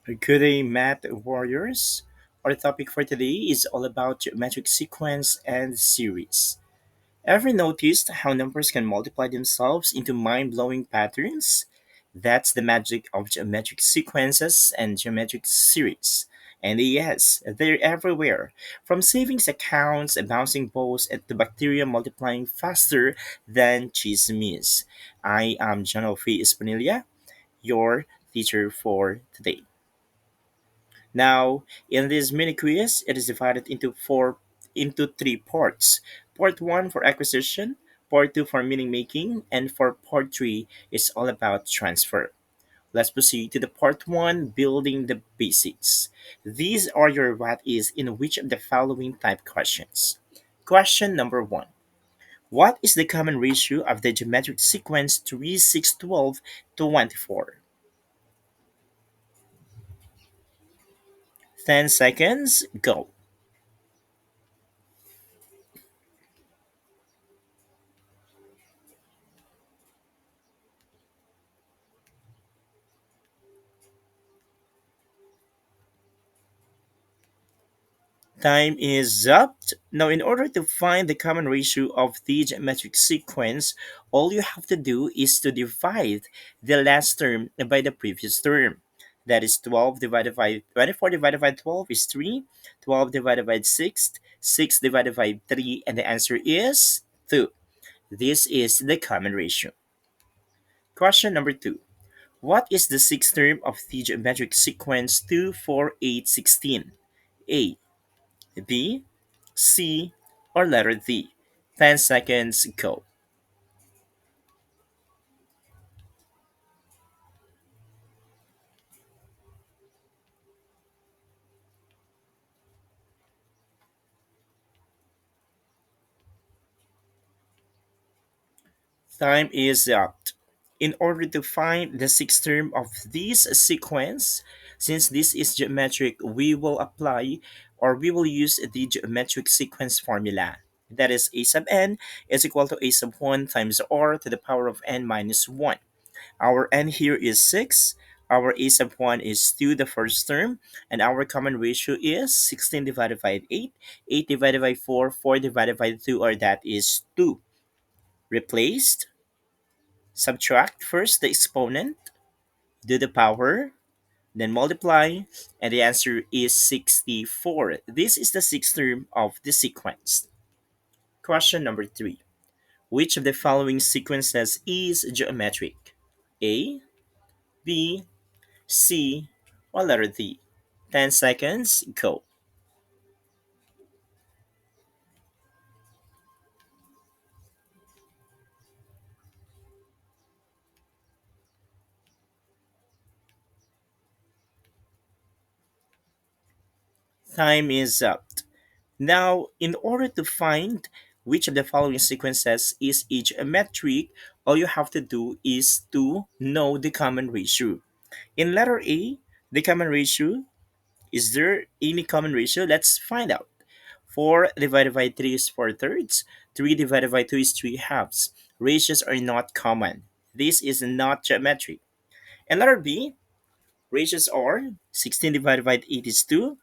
Good day, math warriors. Our topic for today is all about geometric sequence and series. Ever noticed how numbers can multiply themselves into mind blowing patterns? That's the magic of geometric sequences and geometric series. And yes, they're everywhere. From savings accounts, bouncing balls, and to bacteria multiplying faster than chismis. I am John Alfie Espinilla, your teacher for today. Now, in this mini quiz, it is divided into three parts. Part one for acquisition, part two for meaning making, and for part three is all about transfer. Let's proceed to the part one, building the basics. These are your what is in which of the following type questions. Question number one. What is the common ratio of the geometric sequence 3, 6, 12 to 24? 10 seconds, go. Time is up. Now, in order to find the common ratio of the geometric sequence, all you have to do is to divide the last term by the previous term. That is 12 divided by 24 divided by 12 is 3, 12 divided by 6, 6 divided by 3, and the answer is 2. This is the common ratio. Question number 2. What is the sixth term of the geometric sequence 2, 4, 8, 16? A, B, C, or letter D? 10 seconds, go. Time is up. In order to find the sixth term of this sequence, since this is geometric, we will apply or we will use the geometric sequence formula. That is a sub n is equal to a sub 1 times r to the power of n minus 1. Our n here is 6. Our a sub 1 is 2, the first term. And our common ratio is 16 divided by 8. 8 divided by 4. 4 divided by 2, or that is 2. Replaced. Subtract first the exponent. Do the power. Then multiply. And the answer is 64. This is the sixth term of the sequence. Question number 3. Which of the following sequences is geometric? A, B, C, or letter D? 10 seconds, go. Time is up. Now, in order to find which of the following sequences is a geometric, all you have to do is to know the common ratio. In letter A, the common ratio, is there any common ratio? Let's find out. 4 divided by 3 is 4 thirds. 3 divided by 2 is 3 halves. Ratios are not common. This is not geometric. And letter B, ratios are 16 divided by 8 is 2,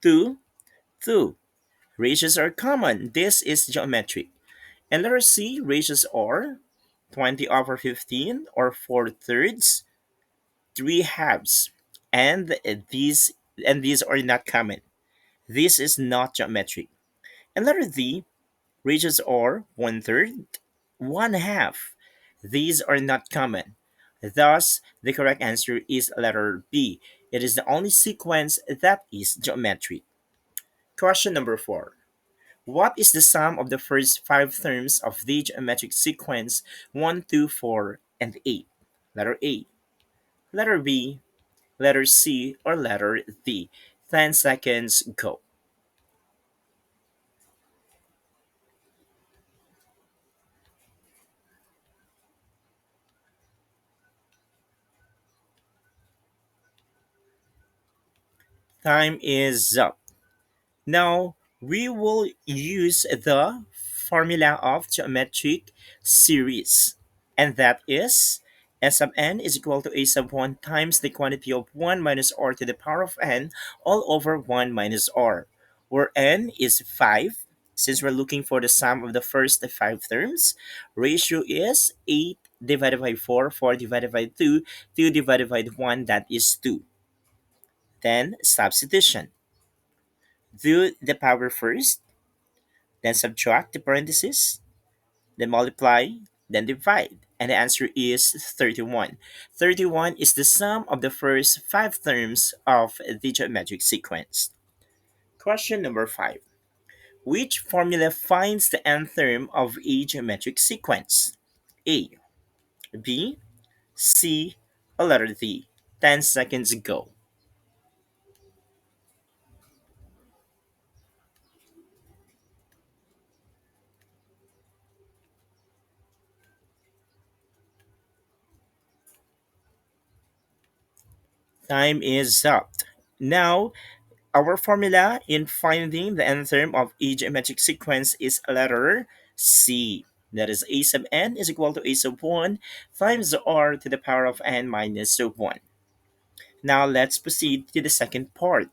2, 2. Ratios are common. This is geometric. And letter C, ratios are 20 over 15 or 4 thirds, 3 halves. And these are not common. This is not geometric. And letter D, ratios are 1 third, 1 half. These are not common. Thus, the correct answer is letter B. It is the only sequence that is geometric. Question number 4. What is the sum of the first five terms of the geometric sequence 1, 2, 4, and 8? Letter A, letter B, letter C, or letter D? 10 seconds, go. Time is up. Now, we will use the formula of geometric series, and that is S sub n is equal to a sub 1 times the quantity of 1 minus r to the power of n all over 1 minus r, where n is 5. Since we're looking for the sum of the first 5 terms, ratio is 8 divided by 4, 4 divided by 2, 2 divided by 1, that is 2. Then substitution. Do the power first, then subtract the parentheses, then multiply, then divide. And the answer is 31. 31 is the sum of the first 5 terms of the geometric sequence. Question number 5. Which formula finds the nth term of a geometric sequence? A, B, C, or letter D? 10 seconds ago. Time is up. Now, our formula in finding the nth term of a geometric sequence is letter C. That is a sub n is equal to a sub 1 times r to the power of n minus 1. Now let's proceed to the second part,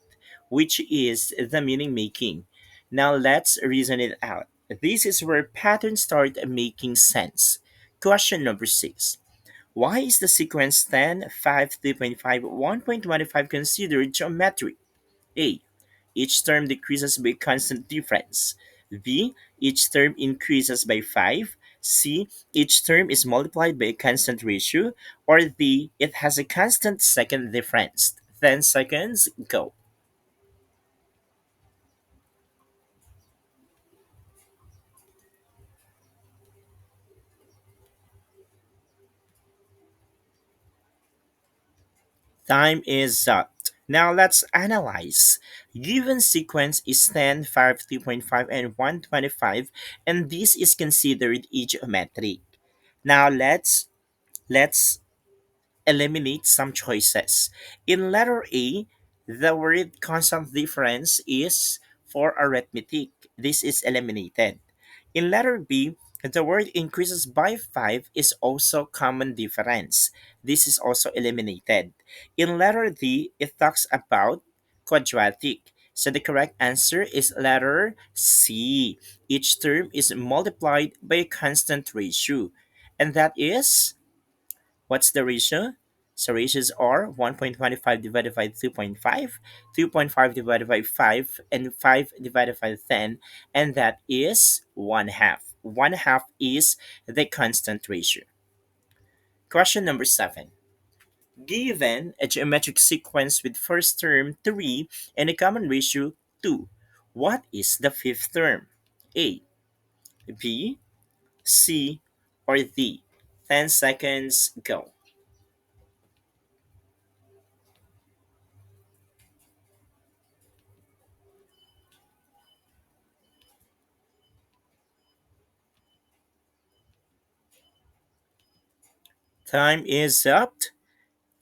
which is the meaning making. Now let's reason it out. This is where patterns start making sense. Question number 6. Why is the sequence 10, 5, 3.5, 1.25 considered geometric? A. Each term decreases by constant difference. B. Each term increases by 5. C. Each term is multiplied by a constant ratio. Or D. It has a constant second difference. 10 seconds, go. Time is up. Now let's analyze. Given sequence is 10, 5, 3.5, and 125, and this is considered geometric. Now let's eliminate some choices. In letter A, the word constant difference is for arithmetic. This is eliminated. In letter B, the word increases by 5 is also common difference. This is also eliminated. In letter D, it talks about quadratic. So the correct answer is letter C. Each term is multiplied by a constant ratio. And that is, what's the ratio? So ratios are 1.25 divided by 2.5, 2.5 divided by 5, and 5 divided by 10, and that is 1 half. 1 half is the constant ratio. Question number 7. Given a geometric sequence with first term 3 and a common ratio 2, what is the fifth term? A, B, C, or D? 10 seconds, go. Time is up.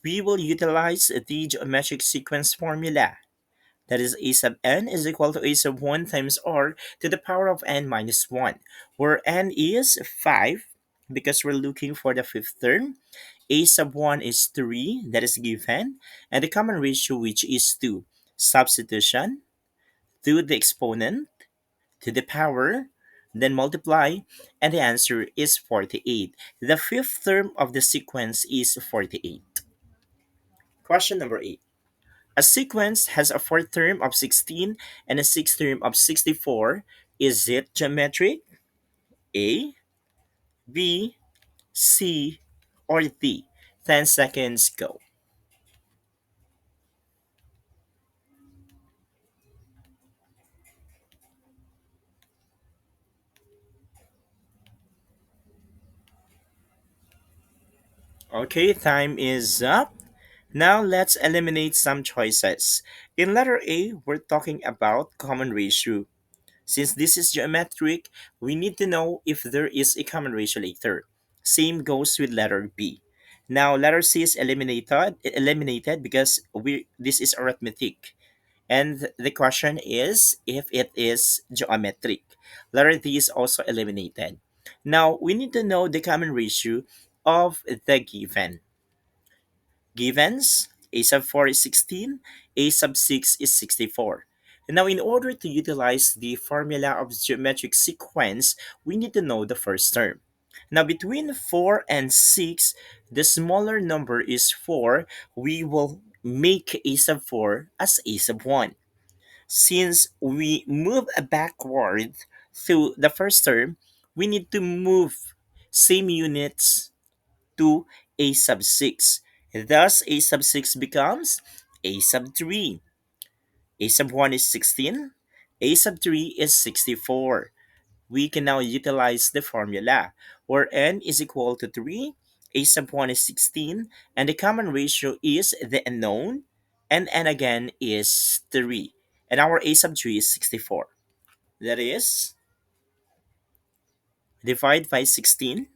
We will utilize the geometric sequence formula. That is a sub n is equal to a sub 1 times r to the power of n minus 1, where n is 5 because we're looking for the fifth term. A sub 1 is 3, that is given, and the common ratio, which is 2. Substitution, to the exponent, to the power, then multiply, and the answer is 48. The fifth term of the sequence is 48. Question number 8. A sequence has a fourth term of 16 and a sixth term of 64. Is it geometric? A, B, C, or D? 10 seconds, go. Okay, time is up. Now let's eliminate some choices. In letter A, we're talking about common ratio. Since this is geometric, we need to know if there is a common ratio later. Same goes with letter B. Now letter C is eliminated because we this is arithmetic. And the question is if it is geometric. Letter D is also eliminated. Now we need to know the common ratio of the givens. A sub 4 is 16, a sub 6 is 64. And now, in order to utilize the formula of geometric sequence, we need to know the first term. Now, between 4 and 6, the smaller number is 4. We will make a sub 4 as a sub 1. Since we move backward to the first term, we need to move same units to a sub 6. Thus, a sub 6 becomes a sub 3. A sub 1 is 16. A sub 3 is 64. We can now utilize the formula where n is equal to 3, a sub 1 is 16, and the common ratio is the unknown, and n again is 3. And our a sub 3 is 64. That is, divide by 16,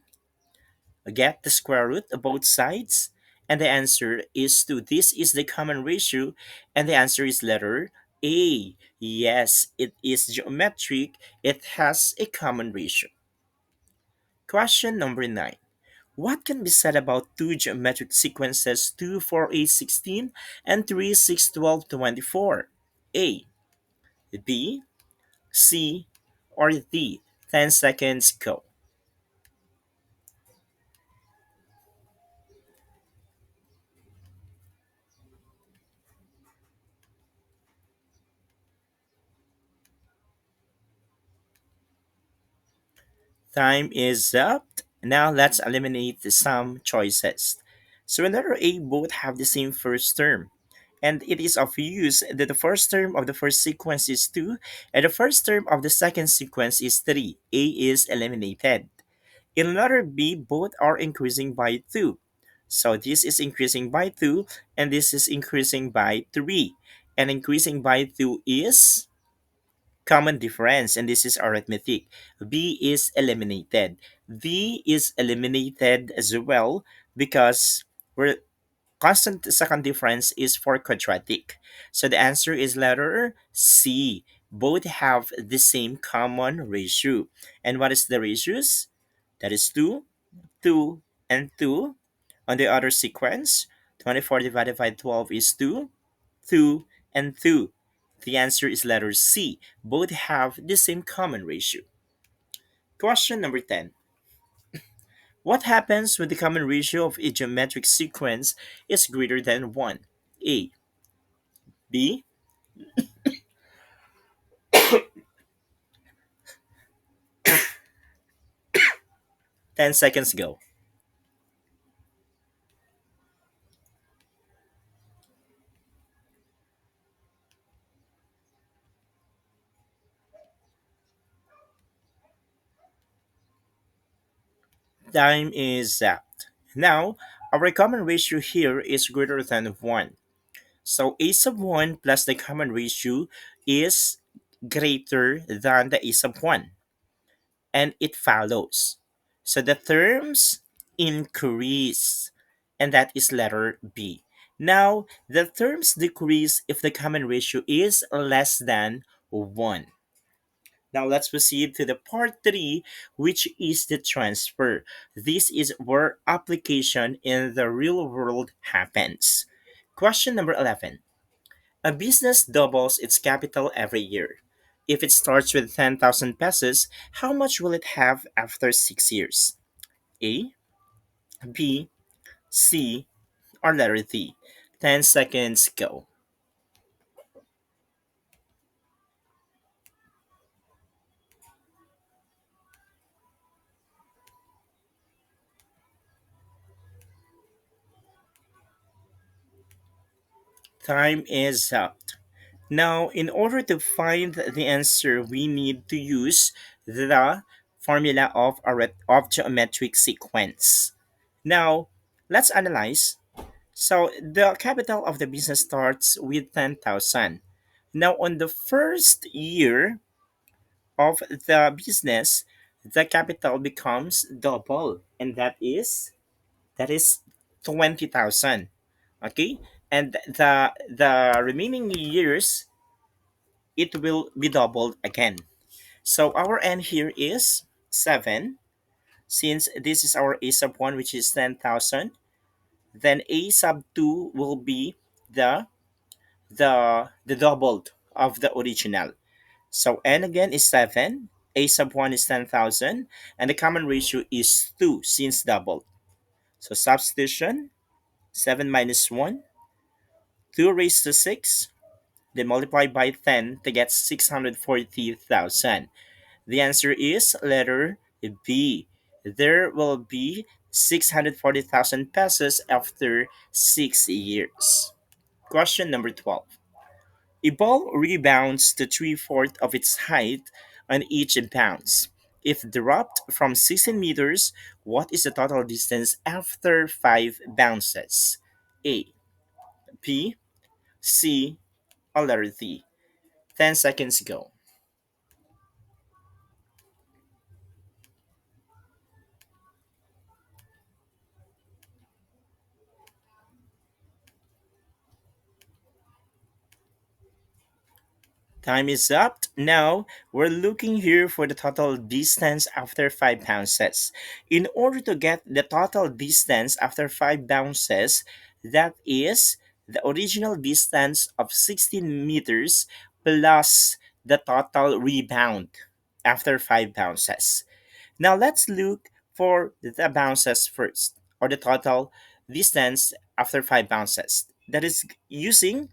get the square root of both sides, and the answer is 2. This is the common ratio, and the answer is letter A. Yes, it is geometric. It has a common ratio. Question number 9. What can be said about two geometric sequences 2, 4, 8, 16 and 3, 6, 12, 24? A, B, C, or D? 10 seconds go. Time is up. Now let's eliminate some choices. So in letter A, both have the same first term. And it is of use that the first term of the first sequence is 2 and the first term of the second sequence is 3. A is eliminated. In letter B, both are increasing by 2. So this is increasing by 2 and this is increasing by 3. And increasing by 2 is common difference, and this is arithmetic. B is eliminated. D is eliminated as well because we're constant second difference is for quadratic. So the answer is letter C. Both have the same common ratio. And what is the ratios? That is 2, 2, and 2. On the other sequence, 24 divided by 12 is 2, 2, and 2. The answer is letter C. Both have the same common ratio. Question number 10. What happens when the common ratio of a geometric sequence is greater than 1? A, B, 10 seconds go. Time is up. Now, our common ratio here is greater than 1. So a sub 1 plus the common ratio is greater than the a sub 1. And it follows. So the terms increase, and that is letter B. Now, the terms decrease if the common ratio is less than 1. Now, let's proceed to the part 3, which is the transfer. This is where application in the real world happens. Question number 11. A business doubles its capital every year. If it starts with 10,000 pesos, how much will it have after 6 years? A, B, C, or letter D? 10 seconds go. Time is up. Now, in order to find the answer, we need to use the formula of geometric sequence. Now, let's analyze. So, the capital of the business starts with 10,000. Now, on the first year of the business, the capital becomes double, and that is 20,000. Okay? And the remaining years it will be doubled again. So our n here is 7, Since this is our a sub 1, which is 10,000, then a sub 2 will be the the doubled of the original. So n again is 7, a sub 1 is 10,000, and the common ratio is 2 since doubled. So substitution, 7 minus 1, 2 raised to 6, then multiply by 10 to get 640,000. The answer is letter B. There will be 640,000 pesos after 6 years. Question number 12. A ball rebounds to three-fourths of its height on each bounce. If dropped from 16 meters, what is the total distance after 5 bounces? A, B, C, or letter D? 10 seconds go. Time is up. Now we're looking here for the total distance after 5 bounces. In order to get the total distance after 5 bounces, that is the original distance of 16 meters plus the total rebound after 5 bounces. Now let's look for the bounces first, or the total distance after 5 bounces. That is using,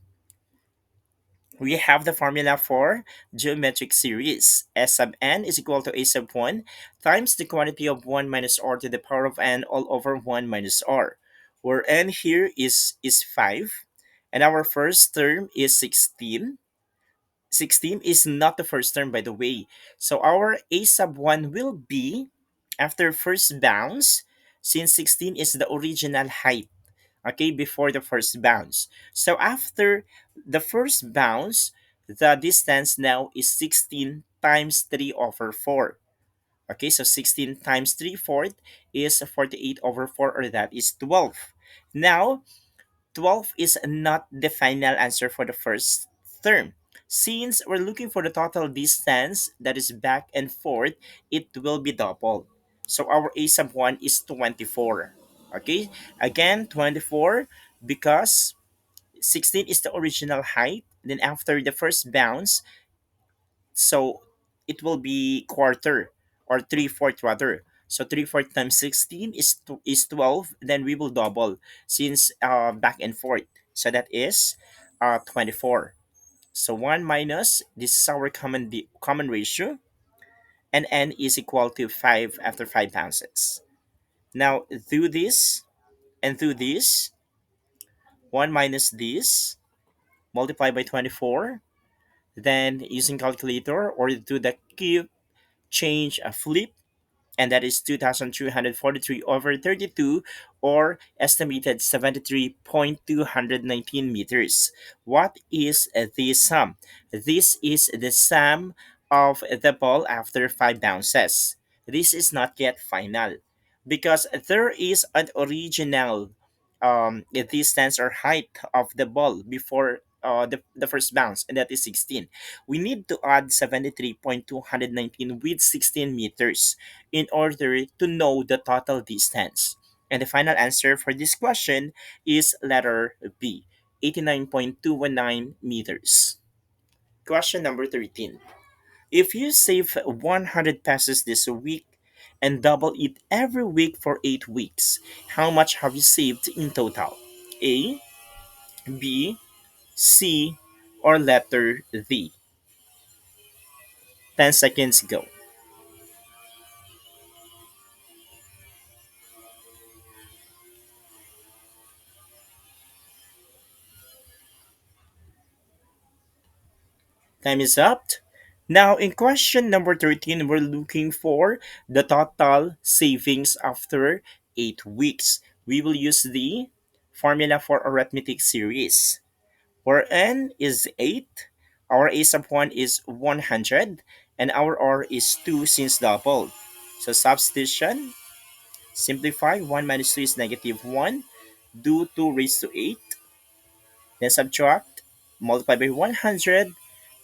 we have the formula for geometric series. S sub n is equal to a sub 1 times the quantity of 1 minus r to the power of n all over 1 minus r, where n here is 5, and our first term is 16. 16 is not the first term, by the way. So our a sub 1 will be after first bounce, since 16 is the original height, okay, before the first bounce. So after the first bounce, the distance now is 16 times 3 over 4. Okay, so 16 times 3 fourth is 48 over 4, or that is 12. Now, 12 is not the final answer for the first term. Since we're looking for the total distance that is back and forth, it will be doubled. So our a sub 1 is 24. Okay, again 24, because 16 is the original height. Then after the first bounce, so it will be quarter, or three-fourth rather. So three-fourth times 16 is 12. Then we will double since back and forth. So that is 24. So 1 minus, this is our common ratio, and n is equal to 5 after 5 bounces. Now do this and do this. 1 minus this, multiply by 24. Then using calculator, or do the cube change a flip, and that is 2,343 over 32, or estimated 73.219 meters. What is the sum? This is the sum of the ball after 5 bounces. This is not yet final, because there is an original distance or height of the ball before the first bounce, and that is 16. We need to add 73.219 with 16 meters in order to know the total distance. And the final answer for this question is letter B, 89.219 meters. Question number 13. If you save 100 pesos this week and double it every week for 8 weeks, how much have you saved in total? A, B, C, or letter D? 10 seconds go. Time is up. Now, in question number 13, we're looking for the total savings after 8 weeks. We will use the formula for arithmetic series, where n is 8, our a sub 1 is 100, and our r is 2 since doubled. So substitution, simplify, 1 minus 2 is negative 1, do 2 raised to 8, then subtract, multiply by 100,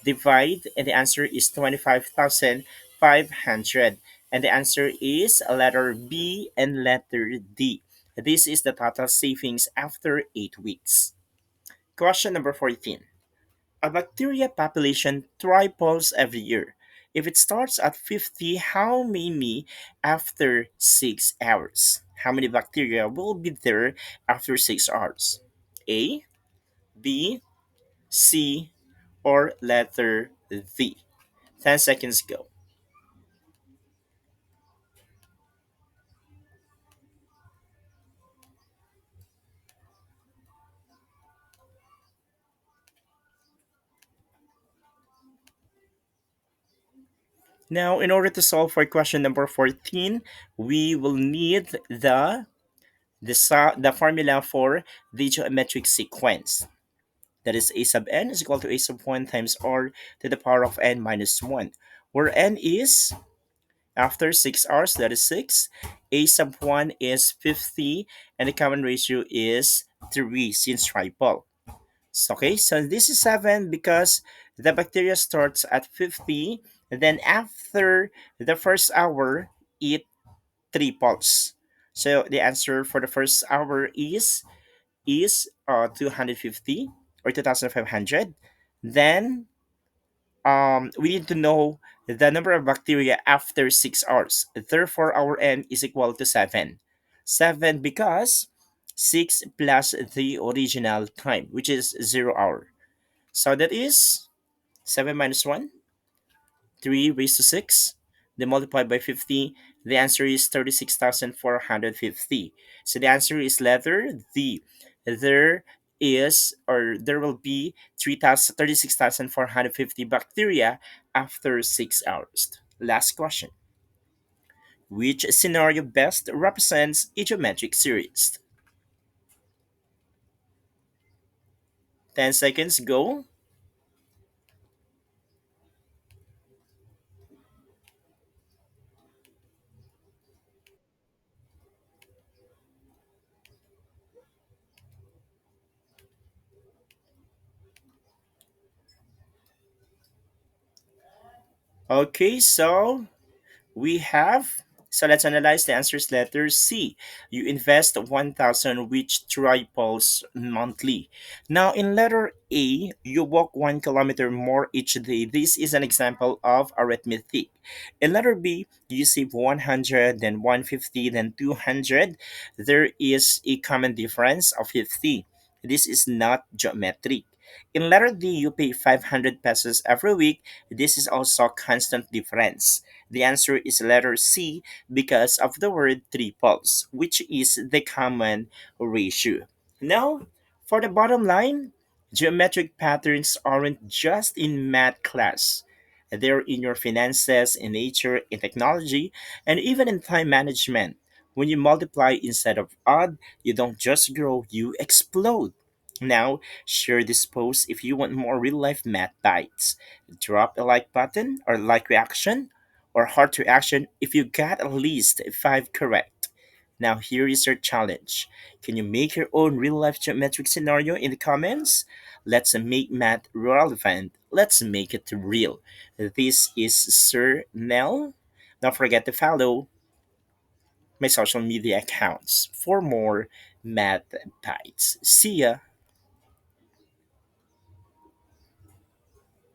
divide, and the answer is 25,500. And the answer is letter B and letter D. This is the total savings after 8 weeks. Question number 14. A bacteria population triples every year. If it starts at 50, how many after 6 hours? How many bacteria will be there after 6 hours? A, B, C, or letter D? 10 seconds go. Now, in order to solve for question number 14, we will need the formula for the geometric sequence. That is a sub n is equal to a sub 1 times r to the power of n minus 1, where n is after 6 hours, that is 6, a sub 1 is 50, and the common ratio is 3 since triple. So, okay, so this is 7 because the bacteria starts at 50, and then after the first hour, it triples. So the answer for the first hour is 250 or 2500. Then we need to know the number of bacteria after 6 hours. Therefore, our n is equal to 7. 7 because 6 plus the original time, which is 0 hour. So that is 7 minus 1, 3 raised to 6. Then multiplied by 50. The answer is 36,450. So the answer is letter D. There will be 36,450 bacteria after 6 hours. Last question. Which scenario best represents a geometric series? 10 seconds go. Okay, so let's analyze the answers. Letter C. You invest 1,000 which triples monthly. Now in letter A, you walk 1 kilometer more each day. This is an example of arithmetic. In letter B, you save 100, then 150, then 200. There is a common difference of 50. This is not geometric. In letter D, you pay 500 pesos every week. This is also constant difference. The answer is letter C because of the word triples, which is the common ratio. Now, for the bottom line, geometric patterns aren't just in math class. They're in your finances, in nature, in technology, and even in time management. When you multiply instead of add, you don't just grow, you explode. Now, share this post if you want more real life math bites. Drop a like button or like reaction or heart reaction if you got at least 5 correct. Now, here is your challenge. Can you make your own real life geometric scenario in the comments? Let's make math relevant. Let's make it real. This is Sir Nell. Don't forget to follow my social media accounts for more math bites. See ya.